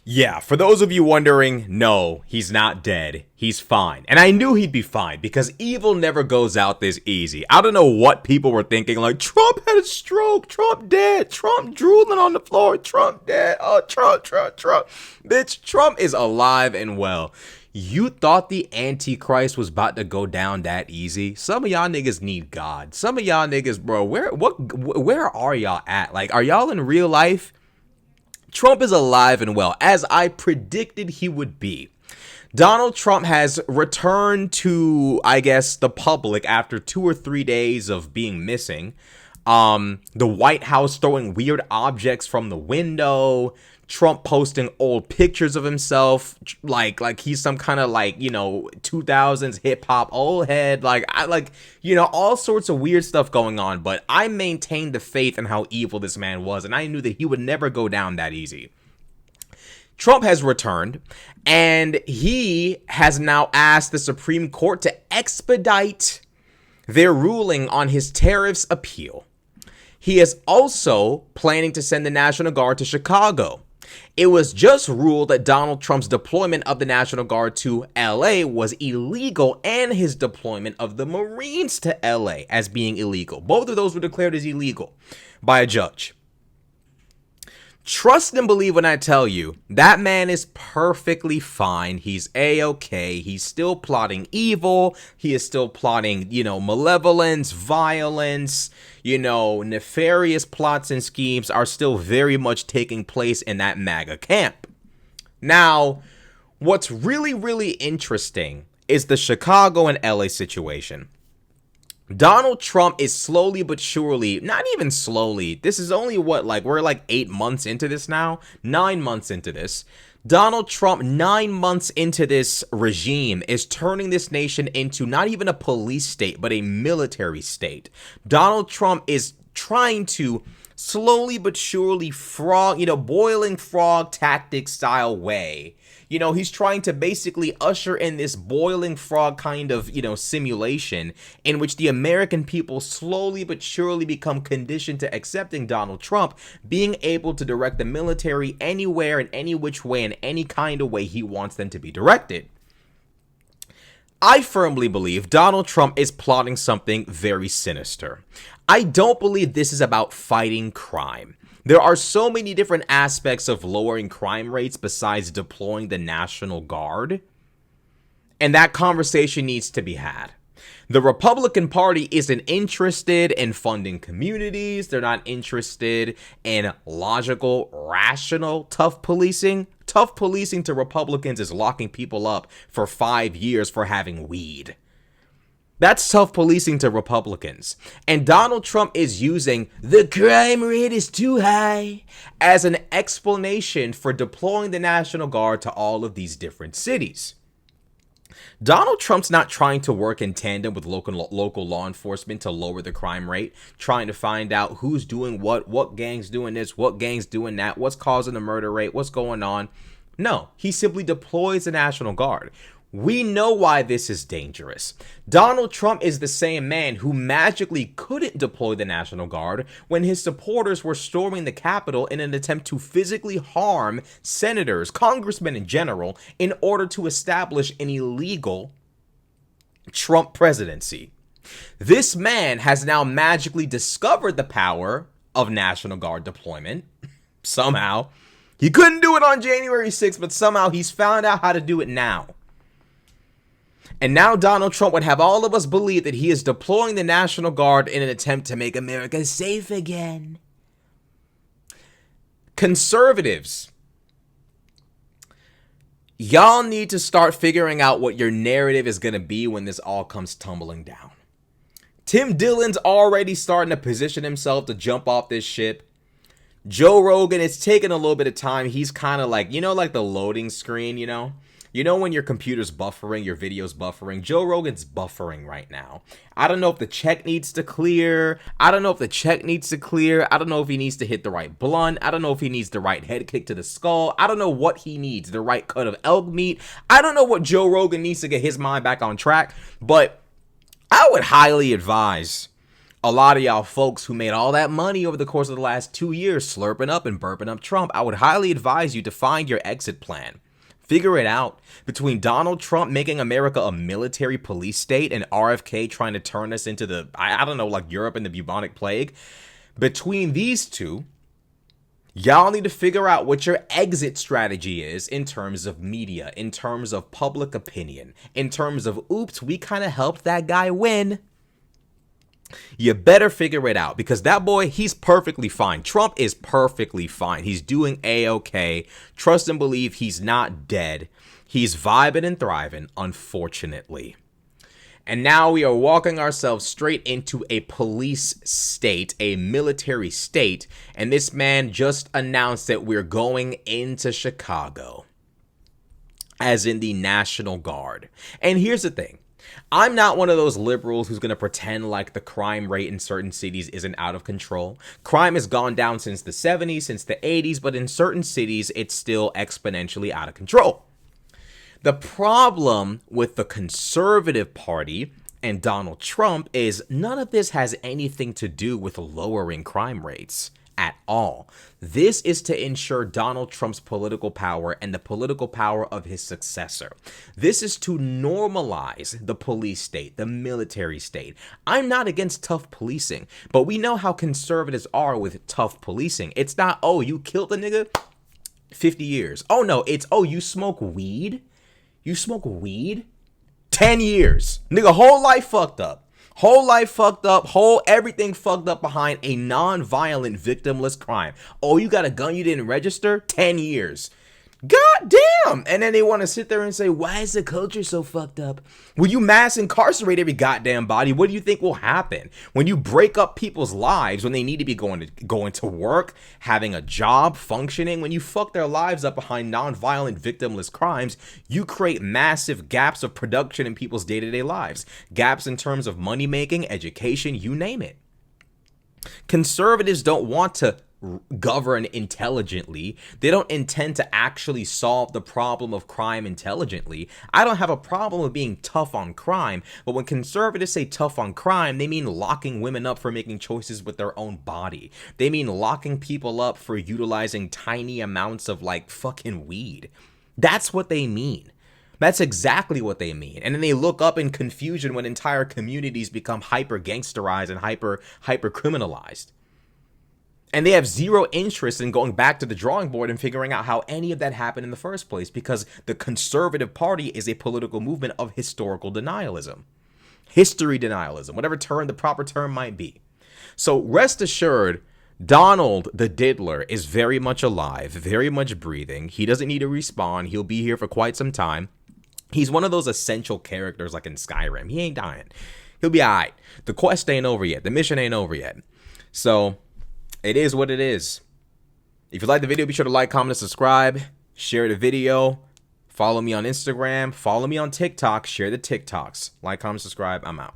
Yeah, for those of you wondering, no, he's not dead. He's fine. And I knew he'd be fine because evil never goes out this easy. I don't know what people were thinking, like, Trump had a stroke, Trump dead, Trump drooling on the floor, Trump dead, oh, Trump. Bitch, Trump is alive and well. You thought the Antichrist was about to go down that easy? Some of y'all niggas need God. Some of y'all niggas, bro, where are y'all at? Like, are y'all in real life? Trump is alive and well, as I predicted he would be. Donald Trump has returned to, I guess, the public after 2 or 3 days of being missing. The White House throwing weird objects from the window. Trump posting old pictures of himself, like he's some kind of, like, 2000s hip hop old head, all sorts of weird stuff going on. But I maintained the faith in how evil this man was, and I knew that he would never go down that easy. Trump has returned, and he has now asked the Supreme Court to expedite their ruling on his tariffs appeal. He is also planning to send the National Guard to Chicago. It was just ruled that Donald Trump's deployment of the National Guard to LA was illegal, and his deployment of the Marines to LA as being illegal. Both of those were declared as illegal by a judge. Trust and believe when I tell you, that man is perfectly fine. He's A-okay. He's still plotting evil. He is still plotting, malevolence, violence, nefarious plots and schemes are still very much taking place in that MAGA camp. Now, what's really, really interesting is the Chicago and LA situation. Donald Trump is slowly but surely, not even slowly, this is only we're like 8 months into this now, 9 months into this. Donald Trump, 9 months into this regime, is turning this nation into not even a police state, but a military state. Donald Trump is trying to slowly but surely boiling frog tactic style way. He's trying to basically usher in this boiling frog kind of, simulation in which the American people slowly but surely become conditioned to accepting Donald Trump being able to direct the military anywhere in any which way in any kind of way he wants them to be directed. I firmly believe Donald Trump is plotting something very sinister. I don't believe this is about fighting crime. There are so many different aspects of lowering crime rates besides deploying the National Guard, and that conversation needs to be had. The Republican Party isn't interested in funding communities. They're not interested in logical, rational, tough policing. Tough policing to Republicans is locking people up for 5 years for having weed. That's tough policing to Republicans. And Donald Trump is using the crime rate is too high as an explanation for deploying the National Guard to all of these different cities. Donald Trump's not trying to work in tandem with local law enforcement to lower the crime rate, trying to find out who's doing what gang's doing this, what gang's doing that, what's causing the murder rate, what's going on. No, he simply deploys the National Guard. We know why this is dangerous. Donald Trump is the same man who magically couldn't deploy the National Guard when his supporters were storming the Capitol in an attempt to physically harm senators, congressmen in general, in order to establish an illegal Trump presidency. This man has now magically discovered the power of National Guard deployment. Somehow. He couldn't do it on January 6th, but somehow he's found out how to do it now. And now Donald Trump would have all of us believe that he is deploying the National Guard in an attempt to make America safe again. Conservatives, y'all need to start figuring out what your narrative is going to be when this all comes tumbling down. Tim Dillon's already starting to position himself to jump off this ship. Joe Rogan, it's taking a little bit of time. He's kind of like, like the loading screen, when your computer's buffering, your video's buffering. Joe Rogan's buffering right now. I don't know if the check needs to clear. I don't know if he needs to hit the right blunt. I don't know if he needs the right head kick to the skull. I don't know what he needs. The right cut of elk meat. I don't know what Joe Rogan needs to get his mind back on track. But I would highly advise A lot of y'all folks who made all that money over the course of the last 2 years slurping up and burping up Trump, I would highly advise you to find your exit plan. Figure it out. Between Donald Trump making America a military police state and RFK trying to turn us into the, I don't know, like Europe and the bubonic plague, between these two, y'all need to figure out what your exit strategy is in terms of media, in terms of public opinion, in terms of, oops, we kind of helped that guy win. You better figure it out, because that boy, he's perfectly fine. Trump is perfectly fine. He's doing A-okay. Trust and believe he's not dead. He's vibing and thriving, unfortunately. And now we are walking ourselves straight into a police state, a military state. And this man just announced that we're going into Chicago, as in the National Guard. And here's the thing. I'm not one of those liberals who's going to pretend like the crime rate in certain cities isn't out of control. Crime has gone down since the 70s, since the 80s, but in certain cities, it's still exponentially out of control. The problem with the Conservative Party and Donald Trump is none of this has anything to do with lowering crime rates at all. This is to ensure Donald Trump's political power and the political power of his successor. This is to normalize the police state, the military state. I'm not against tough policing, but we know how conservatives are with tough policing. It's not, oh, you killed a nigga, 50 years. Oh no, it's, oh, you smoke weed? You smoke weed? 10 years. Nigga, whole life fucked up. Whole life fucked up, whole everything fucked up behind a non-violent victimless crime. Oh, you got a gun you didn't register? 10 years. God damn. And then they want to sit there and say, why is the culture so fucked up? Will you mass incarcerate every goddamn body? What do you think will happen? When you break up people's lives, when they need to be going to work, having a job, functioning, when you fuck their lives up behind non-violent victimless crimes, you create massive gaps of production in people's day-to-day lives. Gaps in terms of money making, education, you name it. Conservatives don't want to govern intelligently. They don't intend to actually solve the problem of crime intelligently. I don't have a problem with being tough on crime, but when conservatives say tough on crime, they mean locking women up for making choices with their own body. They mean locking people up for utilizing tiny amounts of like fucking weed. That's what they mean. That's exactly what they mean. And then they look up in confusion when entire communities become hyper gangsterized and hyper criminalized. And they have zero interest in going back to the drawing board and figuring out how any of that happened in the first place, because the Conservative Party is a political movement of historical denialism. History denialism, whatever term the proper term might be. So rest assured, Donald the Diddler is very much alive, very much breathing. He doesn't need to respawn. He'll be here for quite some time. He's one of those essential characters like in Skyrim. He ain't dying. He'll be all right. The quest ain't over yet. The mission ain't over yet. So it is what it is. If you like the video, be sure to like, comment, and subscribe. Share the video. Follow me on Instagram. Follow me on TikTok. Share the TikToks. Like, comment, subscribe. I'm out.